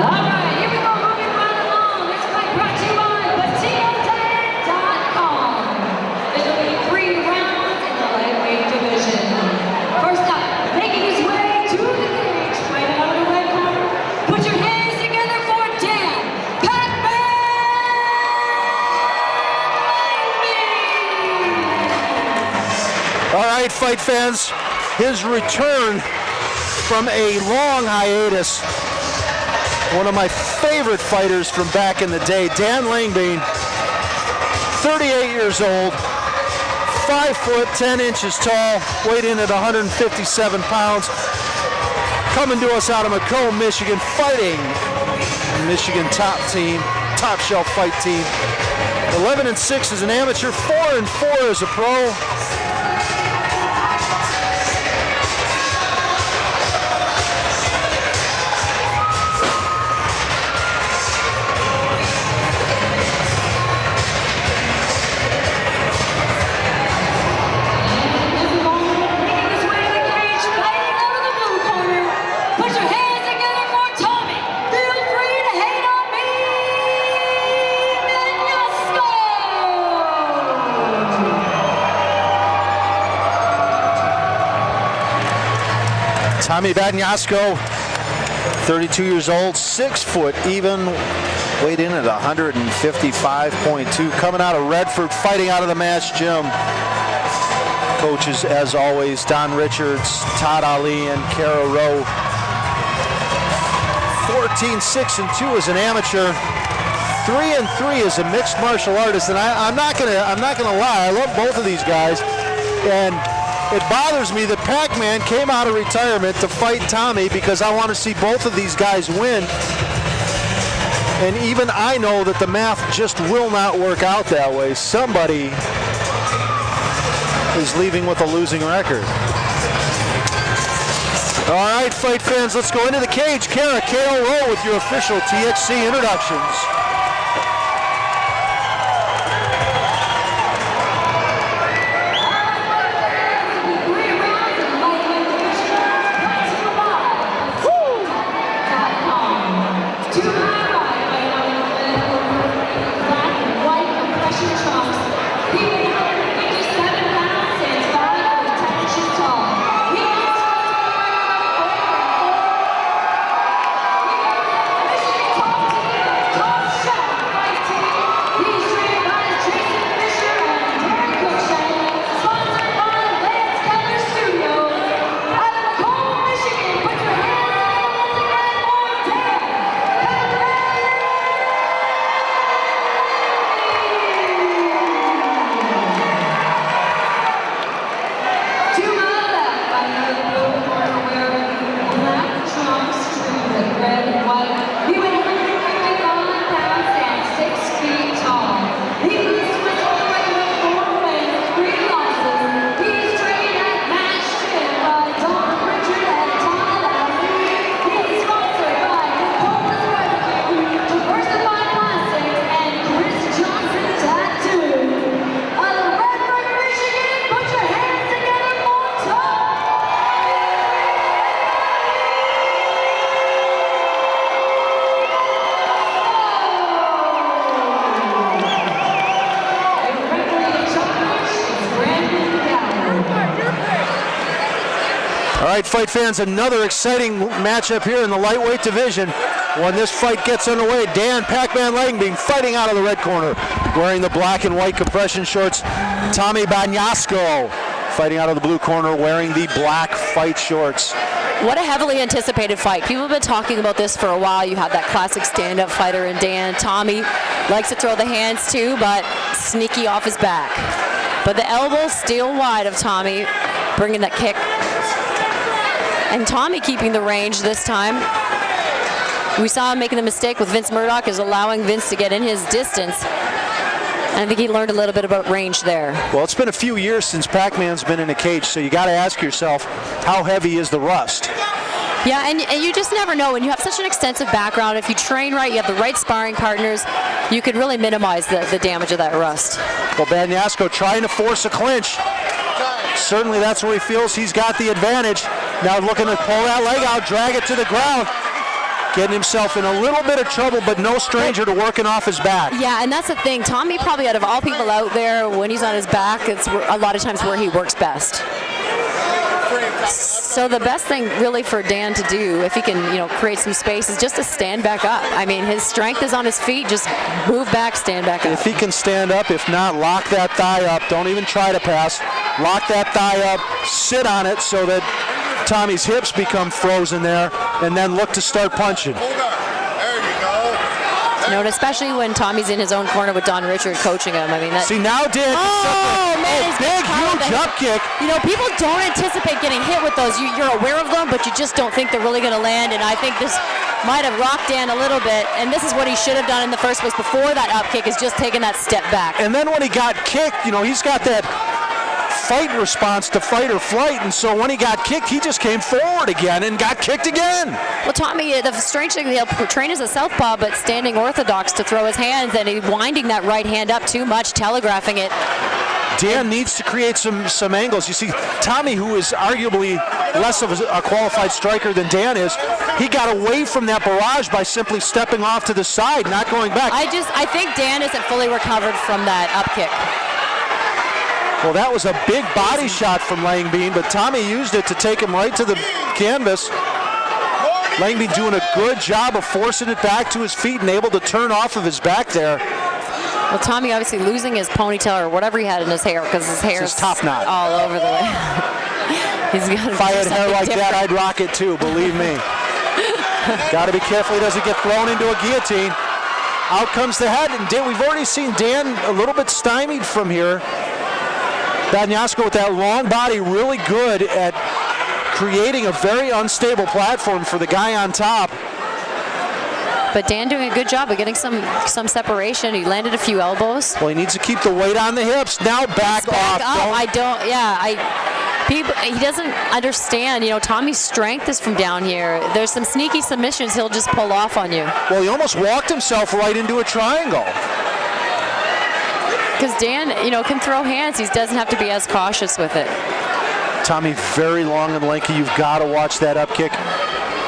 right, here we go, moving right along. This fight brought to you by BatinaDan.com. This will be 3 rounds in the lightweight division. First up, making his way to the cage, right out of the red corner. Put your hands together for Dan Langbeen. All right, fight fans, his return from a long hiatus. One of my favorite fighters from back in the day, Dan Langbeen, 38 years old, 5 foot 10 inches tall, weighed in at 157 pounds, coming to us out of Macomb, Michigan, fighting Michigan top shelf fight team. 11-6 as an amateur, 4-4 as a pro. Tommy Bagnasco, 32 years old, 6 foot even, weighed in at 155.2, coming out of Redford, fighting out of the Mass Gym. Coaches, as always, Don Richards, Todd Ali, and Kara Rowe. 14-6-2 as an amateur, 3-3 as a mixed martial artist, and I'm not gonna lie, I love both of these guys, and it bothers me that Pac-Man came out of retirement to fight Tommy because I want to see both of these guys win. And even I know that the math just will not work out that way. Somebody is leaving with a losing record. All right, fight fans, let's go into the cage. Kara, KO Rowe with your official TXC introductions. All right, fight fans, another exciting matchup here in the lightweight division. When this fight gets underway, Dan Pac-Man Langbeen fighting out of the red corner, wearing the black and white compression shorts. Tommy Bagnasco fighting out of the blue corner, wearing the black fight shorts. What a heavily anticipated fight. People have been talking about this for a while. You have that classic stand-up fighter in Dan. Tommy likes to throw the hands too, but sneaky off his back. But the elbow still wide of Tommy, bringing that kick. And Tommy keeping the range this time. We saw him making the mistake with Vince Murdoch, is allowing Vince to get in his distance. And I think he learned a little bit about range there. Well, it's been a few years since Pac-Man's been in a cage, so you got to ask yourself, how heavy is the rust? Yeah, and you just never know. When you have such an extensive background, if you train right, you have the right sparring partners, you could really minimize the damage of that rust. Well, Bagnasco trying to force a clinch. Certainly that's where he feels he's got the advantage. Now looking to pull that leg out, drag it to the ground. Getting himself in a little bit of trouble, but no stranger to working off his back. Yeah, and that's the thing. Tommy, probably out of all people out there, when he's on his back, it's a lot of times where he works best. So the best thing really for Dan to do, if he can, create some space, is just to stand back up. I mean, his strength is on his feet. Just move back, stand back up. If he can stand up, if not, lock that thigh up. Don't even try to pass. Lock that thigh up, sit on it so that Tommy's hips become frozen there, and then look to start punching. And especially when Tommy's in his own corner with Don Richard coaching him. I mean, see, now Dan big, huge jump kick. People don't anticipate getting hit with those. You're aware of them, but you just don't think they're really going to land. And I think this might have rocked Dan a little bit. And this is what he should have done in the first place before that up kick, is just taking that step back. And then when he got kicked, he's got that fight response to fight or flight, and so when he got kicked, he just came forward again and got kicked again. Well, Tommy, the strange thing, he'll train as a southpaw, but standing orthodox to throw his hands, and he's winding that right hand up too much, telegraphing it. Dan needs to create some angles. You see, Tommy, who is arguably less of a qualified striker than Dan is, he got away from that barrage by simply stepping off to the side, not going back. I think Dan isn't fully recovered from that up kick. Well, that was a big body shot from Langbeen, but Tommy used it to take him right to the canvas. Langbeen doing a good job of forcing it back to his feet and able to turn off of his back there. Well, Tommy obviously losing his ponytail or whatever he had in his hair, because his hair is top knot all over the way. He's got if I had hair like that, I'd rock it too, believe me. Got to be careful he doesn't get thrown into a guillotine. Out comes the head, and we've already seen Dan a little bit stymied from here. Bagnasco with that long body, really good at creating a very unstable platform for the guy on top. But Dan doing a good job of getting some separation. He landed a few elbows. Well, he needs to keep the weight on the hips. Now back off. He doesn't understand. Tommy's strength is from down here. There's some sneaky submissions he'll just pull off on you. Well, he almost walked himself right into a triangle. Because Dan, can throw hands. He doesn't have to be as cautious with it. Tommy, very long and lanky. You've got to watch that up kick.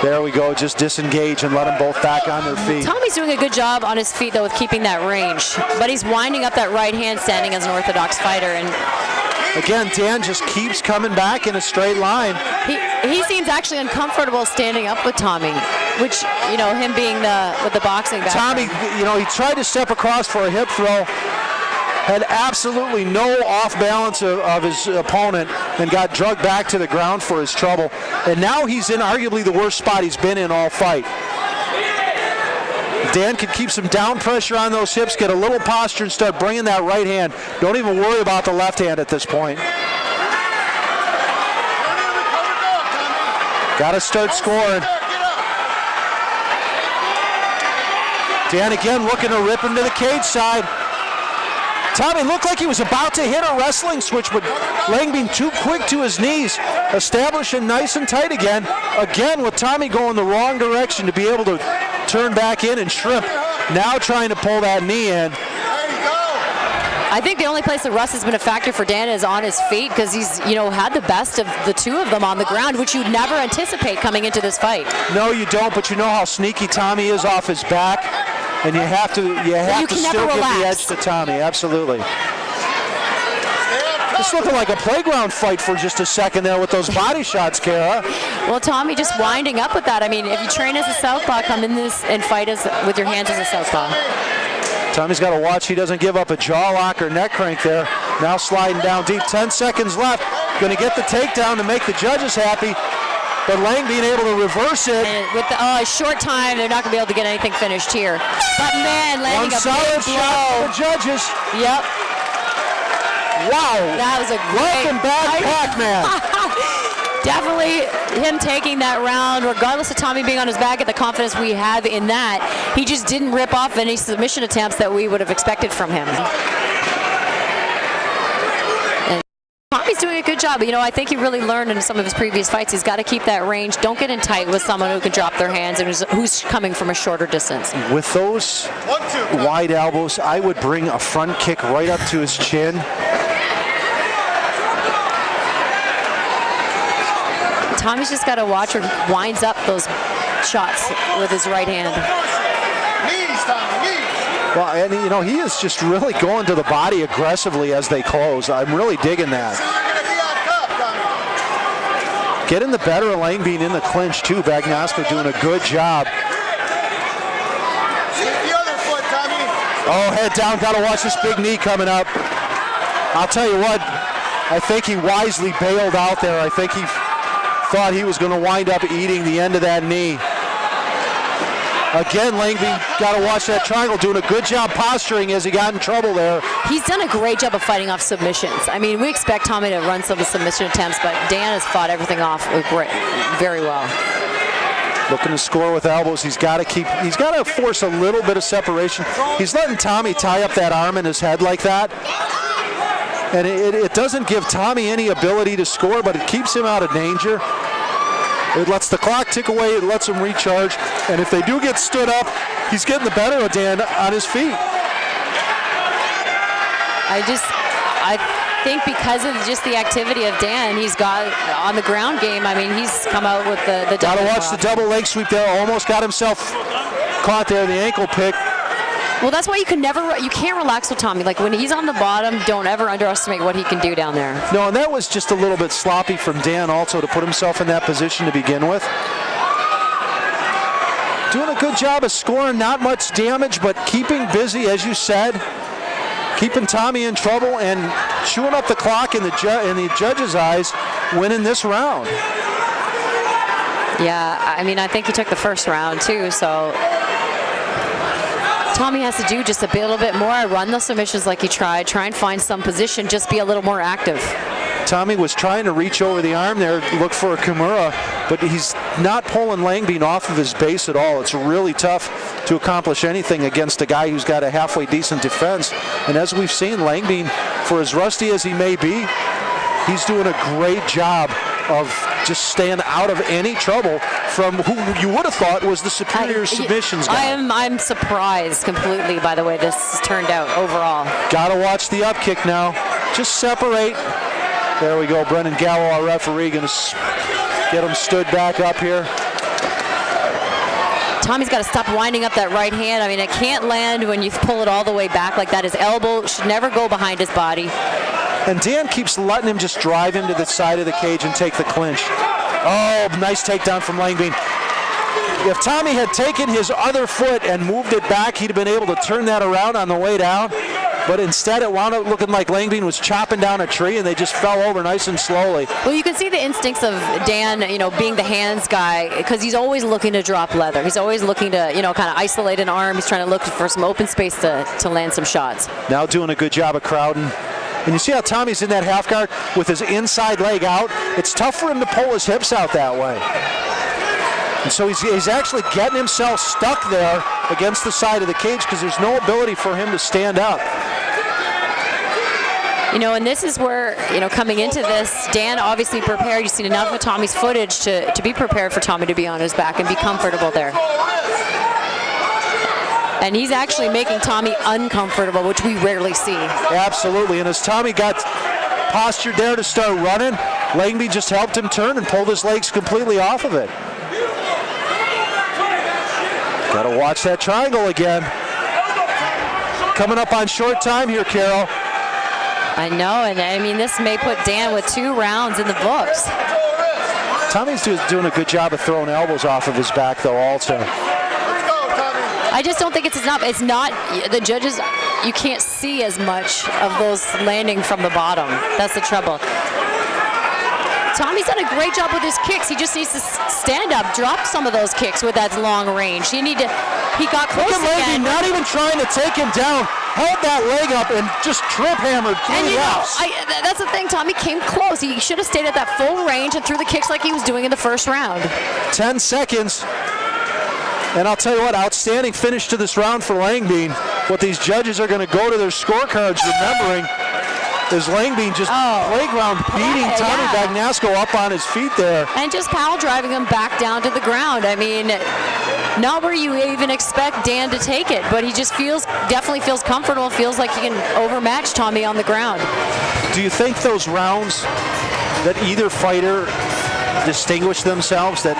There we go. Just disengage and let them both back on their feet. Tommy's doing a good job on his feet, though, with keeping that range. But he's winding up that right hand standing as an orthodox fighter. And again, Dan just keeps coming back in a straight line. He seems actually uncomfortable standing up with Tommy, which, him being with the boxing background. Tommy, he tried to step across for a hip throw. Had absolutely no off balance of his opponent and got drugged back to the ground for his trouble. And now he's in arguably the worst spot he's been in all fight. Dan can keep some down pressure on those hips, get a little posture, and start bringing that right hand. Don't even worry about the left hand at this point. Got to start scoring. Dan again looking to rip him to the cage side. Tommy looked like he was about to hit a wrestling switch, but Langbeen too quick to his knees, establishing nice and tight again. Again, with Tommy going the wrong direction to be able to turn back in and shrimp. Now trying to pull that knee in. I think the only place that Russ has been a factor for Dan is on his feet, because he's, had the best of the two of them on the ground, which you'd never anticipate coming into this fight. No, you don't, but you know how sneaky Tommy is off his back. And you have to still give the edge to Tommy, absolutely. It's looking like a playground fight for just a second there with those body shots, Kara. Well, Tommy just winding up with that. I mean, if you train as a southpaw, come in this and fight with your hands as a southpaw. Tommy's got to watch he doesn't give up a jaw lock or neck crank there. Now sliding down deep, 10 seconds left. Going to get the takedown to make the judges happy. But Langbeen able to reverse it. And with a short time, they're not going to be able to get anything finished here. But man, landing a big blow. Shot for the judges. Yep. Wow. That was a welcome back, Pac-Man. Definitely him taking that round, regardless of Tommy being on his back, at the confidence we have in that. He just didn't rip off any submission attempts that we would have expected from him. Tommy's doing a good job. I think he really learned in some of his previous fights. He's got to keep that range. Don't get in tight with someone who can drop their hands and who's coming from a shorter distance. With those wide elbows, I would bring a front kick right up to his chin. Tommy's just got to watch where he winds up those shots with his right hand. Well, and you know, he is just really going to the body aggressively as they close. I'm really digging that. Getting the better of Langbeen in the clinch too. Bagnasco doing a good job. Oh, head down, gotta watch this big knee coming up. I'll tell you what, I think he wisely bailed out there. I think he thought he was gonna wind up eating the end of that knee. Again, Langbeen gotta watch that triangle, doing a good job posturing as he got in trouble there. He's done a great job of fighting off submissions. I mean, we expect Tommy to run some of the submission attempts, but Dan has fought everything off very well. Looking to score with elbows. He's got to force a little bit of separation. He's letting Tommy tie up that arm in his head like that. And it doesn't give Tommy any ability to score, but it keeps him out of danger. It lets the clock tick away. It lets him recharge. And if they do get stood up, he's getting the better of Dan on his feet. I think because of just the activity of Dan, he's got on the ground game. I mean, he's come out with the double. Gotta watch the double leg sweep there. Almost got himself caught there, the ankle pick. Well, that's why you can't relax with Tommy. Like when he's on the bottom, don't ever underestimate what he can do down there. No, and that was just a little bit sloppy from Dan also to put himself in that position to begin with. Doing a good job of scoring, not much damage, but keeping busy, as you said. Keeping Tommy in trouble and chewing up the clock in the judge's eyes, winning this round. Yeah, I mean, I think he took the first round too, so Tommy has to do just a little bit more, run the submissions like he tried, try and find some position, just be a little more active. Tommy was trying to reach over the arm there, look for a Kimura, but he's not pulling Langbeen off of his base at all. It's really tough to accomplish anything against a guy who's got a halfway decent defense. And as we've seen, Langbeen, for as rusty as he may be, he's doing a great job of just staying out of any trouble from who you would have thought was the superior submissions guy. I'm surprised completely by the way this turned out overall. Gotta watch the up kick now. Just separate. There we go. Brendan Gallo, our referee, going to get him stood back up here. Tommy's got to stop winding up that right hand. I mean, it can't land when you pull it all the way back like that. His elbow should never go behind his body. And Dan keeps letting him just drive him to the side of the cage and take the clinch. Oh, nice takedown from Langbeen. If Tommy had taken his other foot and moved it back, he'd have been able to turn that around on the way down. But instead, it wound up looking like Langbeen was chopping down a tree, and they just fell over nice and slowly. Well, you can see the instincts of Dan, you know, being the hands guy, because he's always looking to drop leather. He's always looking to, you know, kind of isolate an arm. He's trying to look for some open space to land some shots. Now doing a good job of crowding. And you see how Tommy's in that half guard with his inside leg out? It's tough for him to pull his hips out that way. And so he's actually getting himself stuck there against the side of the cage because there's no ability for him to stand up. You know, and this is where, you know, coming into this, Dan obviously prepared. You've seen enough of Tommy's footage to be prepared for Tommy to be on his back and be comfortable there. And he's actually making Tommy uncomfortable, which we rarely see. Absolutely, and as Tommy got postured there to start running, Langbeen just helped him turn and pulled his legs completely off of it. Gotta watch that triangle again. Coming up on short time here, Carol. I know, and I mean, this may put Dan with 2 rounds in the books. Tommy's doing a good job of throwing elbows off of his back, though, also. I just don't think it's enough. It's not, the judges, you can't see as much of those landing from the bottom. That's the trouble. Tommy's done a great job with his kicks. He just needs to stand up, drop some of those kicks with that long range. He got close again. Not even trying to take him down, held that leg up and just trip hammered through the house. That's the thing, Tommy came close. He should have stayed at that full range and threw the kicks like he was doing in the first round. 10 seconds. And I'll tell you what, outstanding finish to this round for Langbeen. What these judges are going to go to their scorecards remembering is Langbeen just playground beating Tommy Bagnasco up on his feet there. And just power driving him back down to the ground. I mean, not where you even expect Dan to take it, but he just definitely feels comfortable, feels like he can overmatch Tommy on the ground. Do you think those rounds that either fighter distinguished themselves, that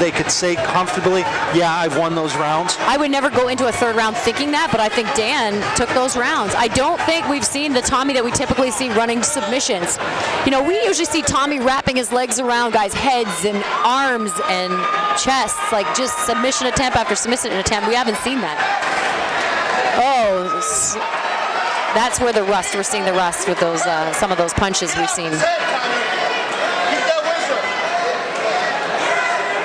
they could say comfortably, yeah, I've won those rounds? I would never go into a third round thinking that, but I think Dan took those rounds. I don't think we've seen the Tommy that we typically see running submissions. You know, we usually see Tommy wrapping his legs around guys' heads and arms and chests, like just submission attempt after submission attempt. We haven't seen that. That's where the rust, we're seeing the rust with those some of those punches we've seen.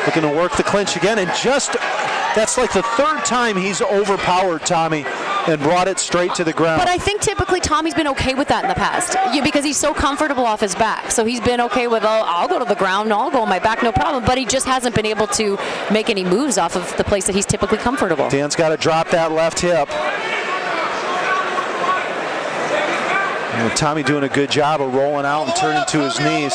Looking to work the clinch again, and that's like the third time he's overpowered Tommy and brought it straight to the ground. But I think typically Tommy's been okay with that in the past, because he's so comfortable off his back. So he's been okay with, oh, I'll go to the ground, I'll go on my back, no problem. But he just hasn't been able to make any moves off of the place that he's typically comfortable. Dan's got to drop that left hip. And Tommy doing a good job of rolling out and turning to his knees.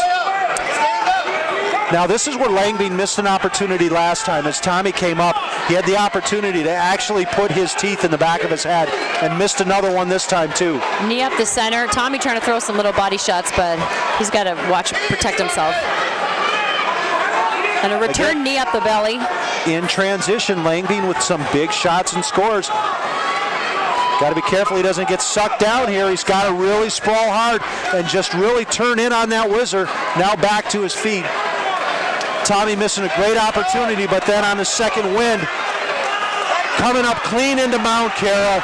Now this is where Langbeen missed an opportunity last time. As Tommy came up, he had the opportunity to actually put his teeth in the back of his head and missed another one this time too. Knee up the center. Tommy trying to throw some little body shots, but he's got to protect himself. And a return again, knee up the belly. In transition, Langbeen with some big shots and scores. Got to be careful he doesn't get sucked down here. He's got to really sprawl hard and just really turn in on that whizzer. Now back to his feet. Tommy missing a great opportunity, but then on the second wind, coming up clean into Mount Cara.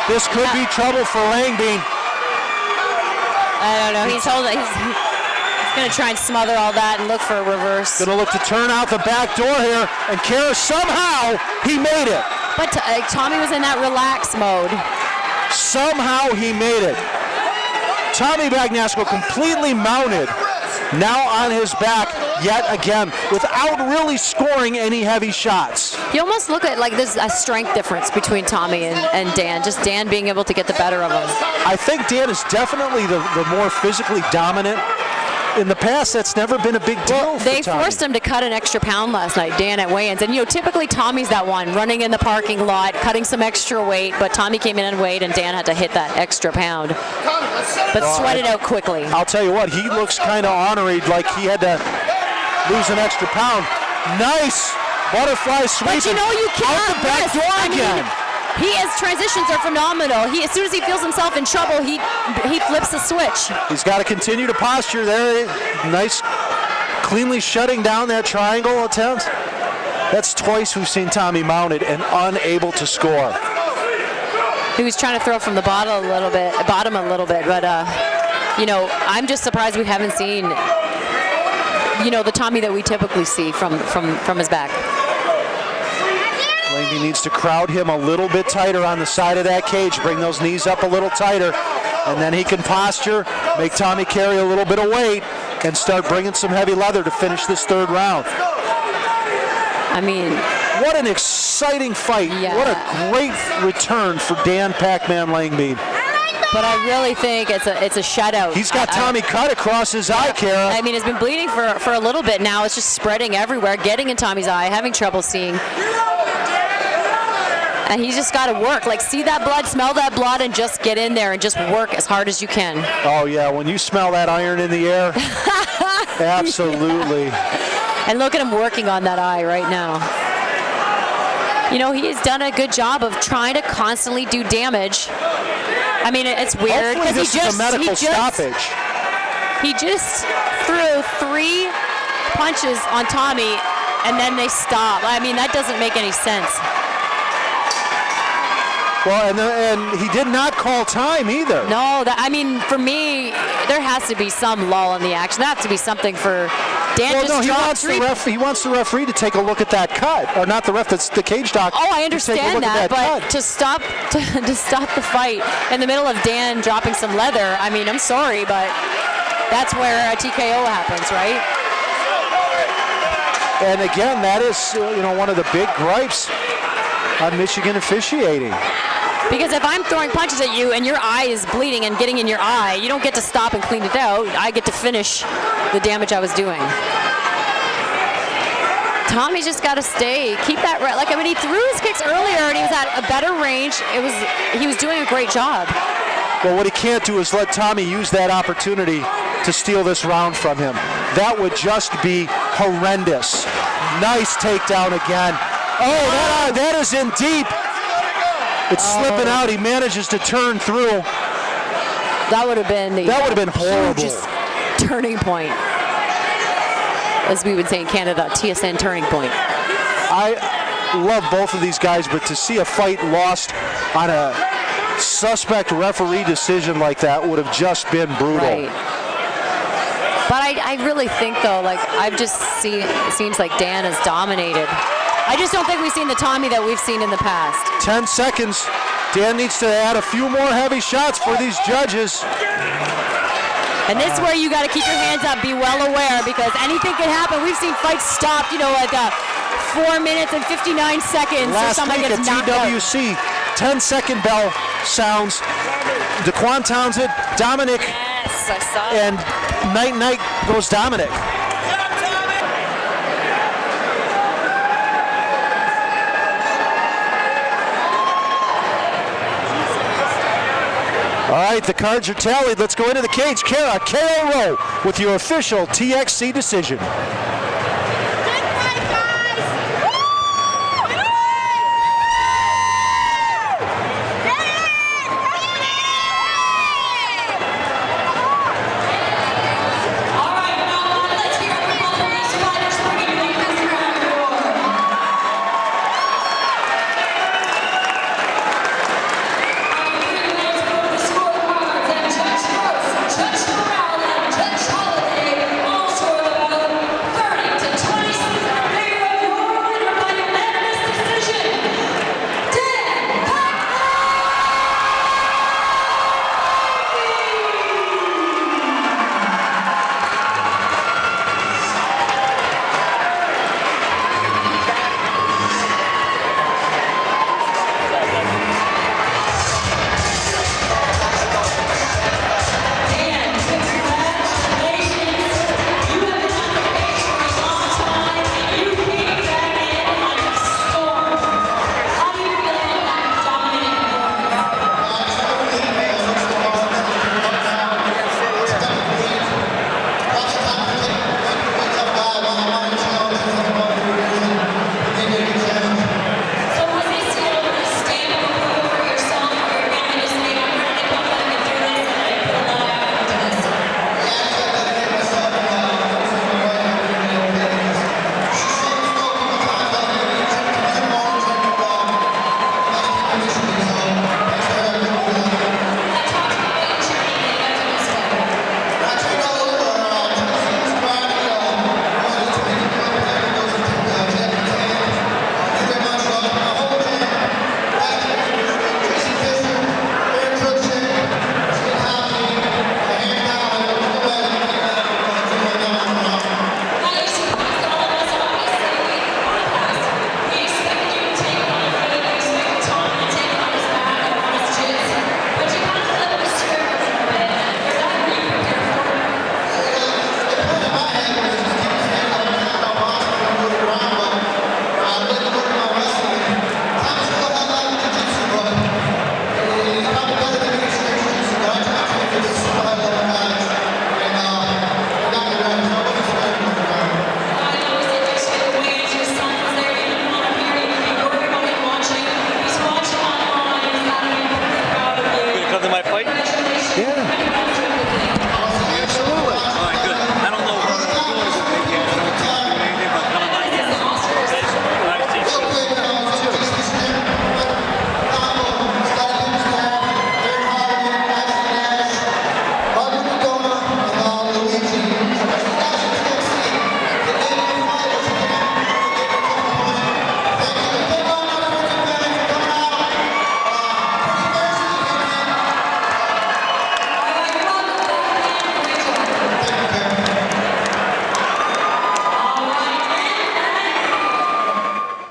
This could be trouble for Langbeen. I don't know. He's going to try and smother all that and look for a reverse. Going to look to turn out the back door here, and Cara somehow, he made it. But Tommy was in that relax mode. Somehow he made it. Tommy Bagnasco completely mounted, now on his back yet again, without really scoring any heavy shots. You almost look at like there's a strength difference between Tommy and Dan, just Dan being able to get the better of him. I think Dan is definitely the more physically dominant. In the past, that's never been a big deal for They Tommy. forced him to cut an extra pound last night, Dan at weigh-ins. And, typically Tommy's that one, running in the parking lot, cutting some extra weight, but Tommy came in and weighed, and Dan had to hit that extra pound. But sweat it out quickly. I'll tell you what, he looks kind of ornery, like he had to lose an extra pound. Nice butterfly sweep. But you can't out the back door again. His transitions are phenomenal. As soon as he feels himself in trouble, he flips the switch. He's got to continue to posture there. Nice, cleanly shutting down that triangle attempt. That's twice we've seen Tommy mounted and unable to score. He was trying to throw from the bottom a little bit, but I'm just surprised we haven't seen, the Tommy that we typically see from his back. Langbeen needs to crowd him a little bit tighter on the side of that cage, bring those knees up a little tighter, and then he can posture, make Tommy carry a little bit of weight, and start bringing some heavy leather to finish this third round. I mean, what an exciting fight. Yeah. What a great return for Dan Pac-Man Langbeen. But I really think it's a shutout. He's got Tommy cut across his eye, Cara. I mean, it's been bleeding for a little bit now. It's just spreading everywhere, getting in Tommy's eye, having trouble seeing. And he's just got to work. Like, see that blood, smell that blood, and just get in there and just work as hard as you can. Oh, yeah. When you smell that iron in the air, absolutely. And look at him working on that eye right now. He has done a good job of trying to constantly do damage. I mean, it's weird. Hopefully this is a medical stoppage. He just threw 3 punches on Tommy, and then they stop. I mean, that doesn't make any sense. Well, and he did not call time either. No, for me, there has to be some lull in the action. There has to be something for Dan. Well, no, he wants the referee to take a look at that cut, or not the ref. That's the cage doc. Oh, I understand that, but to stop the fight in the middle of Dan dropping some leather. I mean, I'm sorry, but that's where a TKO happens, right? And again, that is one of the big gripes on Michigan officiating. Because if I'm throwing punches at you and your eye is bleeding and getting in your eye, you don't get to stop and clean it out. I get to finish the damage I was doing. Tommy's just got to keep that. He threw his kicks earlier and he was at a better range. He was doing a great job. Well, what he can't do is let Tommy use that opportunity to steal this round from him. That would just be horrendous. Nice takedown again. Oh, that is in deep. It's slipping out. He manages to turn through. That would have been the horrible. hugest turning point, as we would say in Canada, TSN turning point. I love both of these guys, but to see a fight lost on a suspect referee decision like that would have just been brutal. Right. But I really think, though, like, I've just seen, it seems like Dan has dominated. I just don't think we've seen the Tommy that we've seen in the past. 10 seconds. Dan needs to add a few more heavy shots for these judges. And this is where you got to keep your hands up, be well aware, because anything can happen. We've seen fights stopped, at 4 minutes and 59 seconds. Last or somebody week gets at knocked out. TWC, 10-second bell sounds. Daquan Townsend, Dominic, Yes, I saw it. and night goes Dominic. All right, the cards are tallied. Let's go into the cage. KO Rowe with your official TXC decision.